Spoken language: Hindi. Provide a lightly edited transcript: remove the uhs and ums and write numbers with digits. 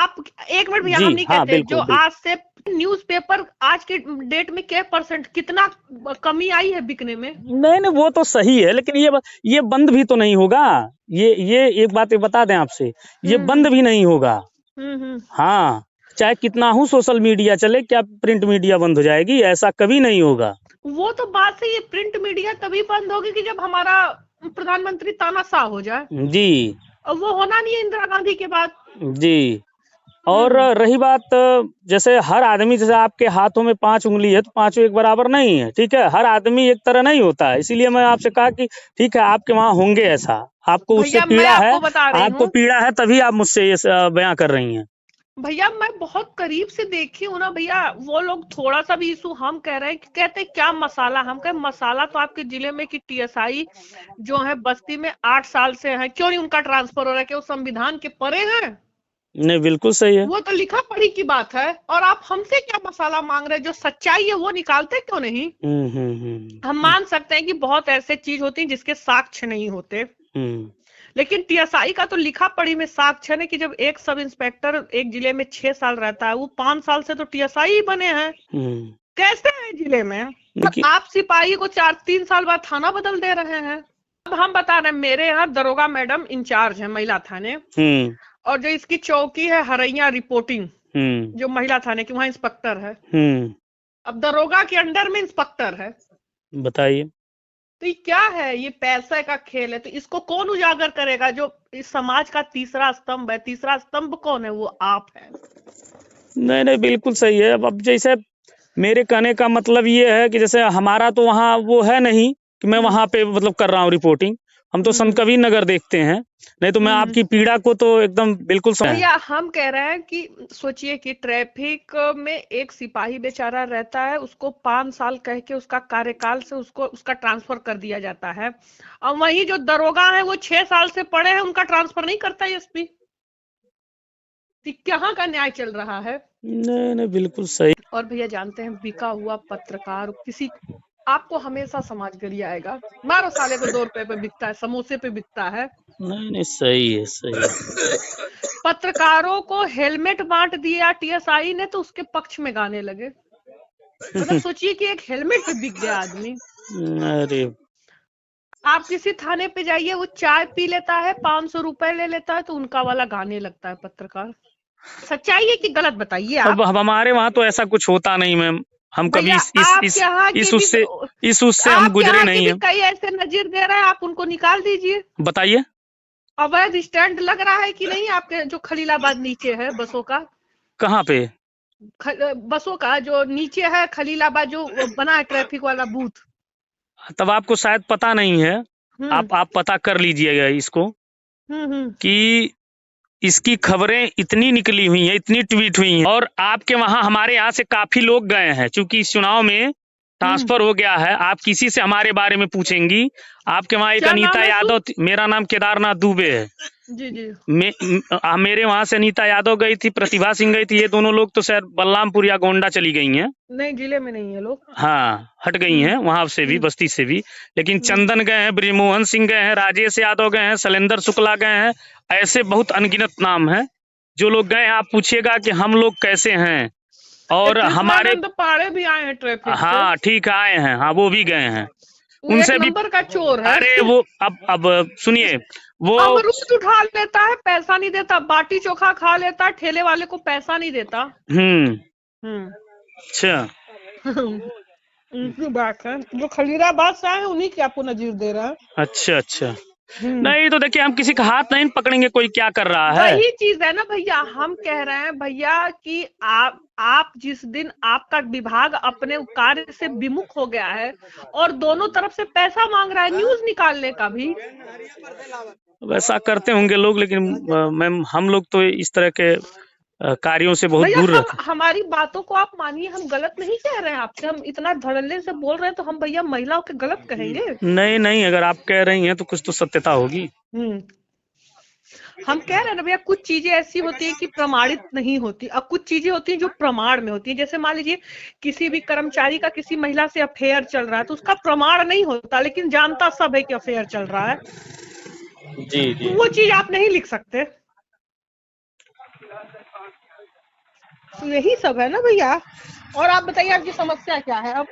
आप एक मिनट भैया, जी हम नहीं हाँ, कहते बिल्कुल जो बिल्कुल। आज से न्यूज़पेपर आज के डेट में क्या परसेंट कितना कमी आई है बिकने में। नहीं नहीं, वो तो सही है, लेकिन ये बंद भी तो नहीं होगा। ये एक बात बता दें आपसे, ये बंद हम्म भी नहीं होगा। हम्म। हाँ, चाहे कितना हो सोशल मीडिया चले, क्या प्रिंट मीडिया बंद हो जाएगी? ऐसा कभी नहीं होगा। वो तो बात सही है, प्रिंट मीडिया तभी बंद होगी कि जब हमारा प्रधानमंत्री तानाशाह हो जाए, जी और वो होना नहीं है इंदिरा गांधी के बाद। जी। और हम्म। रही बात, जैसे हर आदमी, जैसे आपके हाथों में 5 उंगली है तो पांचों एक बराबर नहीं है, ठीक है? हर आदमी एक तरह नहीं होता है, इसीलिए मैं आपसे कहा कि ठीक है, आपके वहाँ होंगे ऐसा, आपको उससे भैया मैं पीड़ा है, आपको बता रही आपको हूँ, पीड़ा है, तभी आप मुझसे ये बयां कर रही हैं। भैया मैं बहुत करीब से देखी हूँ ना भैया, वो लोग थोड़ा सा भी इशू हम कह रहे हैं कि कहते हैं क्या मसाला, हम कहे मसाला तो आपके जिले में कि टीएसआई जो है बस्ती में 8 साल से है, क्यों नहीं उनका ट्रांसफर हो रहा है, कि वो संविधान के परे हैं? नहीं, बिल्कुल सही है। वो तो लिखा पढ़ी की बात है, और आप हमसे क्या मसाला मांग रहे हैं? जो सच्चाई है वो निकालते क्यों नहीं? हम हम्म। मान सकते हैं कि बहुत ऐसे चीज होती हैं जिसके साक्ष्य नहीं होते, हम्म। लेकिन टीएसआई का तो लिखा पढ़ी में साक्ष्य है कि जब एक सब इंस्पेक्टर एक जिले में 6 साल रहता है, वो 5 साल से तो टीएसआई ही बने हैं, हम्म। कैसे है जिले में? और देखिए। आप सिपाही को 4-3 साल बाद थाना बदल दे रहे हैं। अब हम बता रहे हैं, मेरे यहाँ दरोगा मैडम इंचार्ज है महिला थाने, हम्म। और जो इसकी चौकी है हरैया रिपोर्टिंग, हम्म। जो महिला थाने की, वहाँ इंस्पेक्टर है। हम्म। अब दरोगा के अंडर में इंस्पेक्टर है, बताइए। तो ये क्या है? ये पैसे का खेल है, तो इसको कौन उजागर करेगा? जो इस समाज का तीसरा स्तंभ है, तीसरा स्तंभ कौन है? वो आप है। नहीं नहीं, बिल्कुल सही है। अब जैसे मेरे कहने का मतलब ये है कि जैसे हमारा तो वहाँ वो है नहीं कि मैं हम्म वहाँ पे मतलब कर रहा हूँ रिपोर्टिंग, हम तो संत हम्म कबीर नगर देखते हैं। नहीं तो मैं हम्म। आपकी पीड़ा को तो एकदम बिल्कुल समझ। भैया हम कह रहे हैं कि सोचिए कि ट्रैफिक में एक सिपाही बेचारा रहता है, उसको 5 साल कह के उसका कार्यकाल से उसको उसका ट्रांसफर कर दिया जाता है, और वहीं जो दरोगा है वो 6 साल से पड़े हैं, उनका ट्रांसफर नहीं करता एसपी। कहाँ का न्याय चल रहा है? नहीं नहीं, बिल्कुल सही। और भैया जानते हैं, बिका हुआ पत्रकार किसी, आपको हमेशा समाज गरियाएगा। मारो साले को, 2 रुपए पे बिकता है, समोसे पे बिकता है। नहीं नहीं, सही है, सही है। पत्रकारों को हेलमेट बांट दिया टीएसआई ने तो उसके पक्ष में गाने लगे। मतलब सोचिए कि एक हेलमेट पे बिक गया आदमी। अरे, आप किसी थाने पे जाइए, वो चाय पी लेता है, 500 रुपए ले लेता है, तो उनका वाला गाने लगता है पत्रकार। सच्चाई है कि गलत, बताइए अब आप। हमारे वहाँ तो ऐसा कुछ होता नहीं मैम। हम कभी भैया आपके यहाँ के इस भी, उससे इस उससे हम आपके गुजरे यहाँ के नहीं भी हैं। कई ऐसे नजीर दे रहे हैं, आप उनको निकाल दीजिए। बताइए। अवैध स्टैंड लग रहा है कि नहीं आपके जो खलीलाबाद नीचे है बसों का? कहाँ पे? बसों का जो नीचे है खलीलाबाद, जो बना है ट्रैफिक वाला बूथ। तब आपको शायद पता नहीं है। हम्म आप पता कर लीजिएगा इसको, हम्म। कि इसकी खबरें इतनी निकली हुई हैं, इतनी ट्वीट हुई हैं, और आपके वहाँ हमारे यहाँ से काफी लोग गए हैं, क्योंकि इस चुनाव में हम्म। ट्रांसफर हो गया है। आप किसी से हमारे बारे में पूछेंगी, आपके वहाँ एक क्या नाम अनीता है यादव मेरा नाम केदारनाथ दुबे है। जी जी। मेरे वहाँ से अनीता यादव गई थी, प्रतिभा सिंह गई थी, ये दोनों लोग तो शायद बलरामपुर या गोंडा चली गई हैं। नहीं, जिले में नहीं है लोग। हाँ, हट गई हैं वहां से भी, हम्म बस्ती से भी। लेकिन हम्म। चंदन गए हैं, ब्रिजमोहन सिंह गए हैं, राजेश यादव गए हैं, शैलेंद्र शुक्ला गए हैं। ऐसे बहुत अनगिनत नाम हैं जो लोग गए हैं। आप पूछिएगा कि हम लोग कैसे हैं, और हमारे, कृष्णानंद पाड़े भी आए हैं ट्रैफिक से। हाँ ठीक है, आए हैं, हाँ वो भी गए हैं। वो एक उनसे भी, नंबर का चोर है। अरे वो अब सुनिए, वो, अमरूद उठा लेता है, पैसा नहीं देता, बाटी चोखा खा लेता है, ठेले वाले को पैसा नहीं देता। हम्म, हम्म। अच्छा उनकी बात है, जो खलीलाबाद से आए हैं उन्हीं की आपको नजीर दे रहा है। अच्छा अच्छा। हम्म। नहीं तो देखिए, हम किसी का हाथ नहीं पकड़ेंगे, कोई क्या कर रहा है। वही चीज है ना भैया, हम कह रहे हैं भैया कि आप जिस दिन आपका विभाग अपने कार्य से विमुख हो गया है और दोनों तरफ से पैसा मांग रहा है न्यूज निकालने का भी। वैसा करते होंगे लोग, लेकिन मैम हम लोग तो इस तरह के कार्यों से बहुत भैया दूर हम रहते हमारी बातों को आप मानिए, हम गलत नहीं कह रहे हैं आपसे, हम इतना धड़ल्ले से बोल रहे हैं तो हम भैया महिलाओं के गलत कहेंगे? हैं। नहीं नहीं, अगर आप कह रही हैं तो कुछ तो सत्यता होगी। हम कह रहे हैं ना भैया, कुछ चीजें ऐसी होती है कि प्रमाणित नहीं होती, और कुछ चीजें होती हैं जो प्रमाण में होती है। जैसे मान लीजिए किसी भी कर्मचारी का किसी महिला से अफेयर चल रहा है, तो उसका प्रमाण नहीं होता, लेकिन जानता सब है कि अफेयर चल रहा है। जी जी। तो वो चीज आप नहीं लिख सकते। तो यही सब है ना भैया। और आप बताइए आपकी समस्या क्या है अब।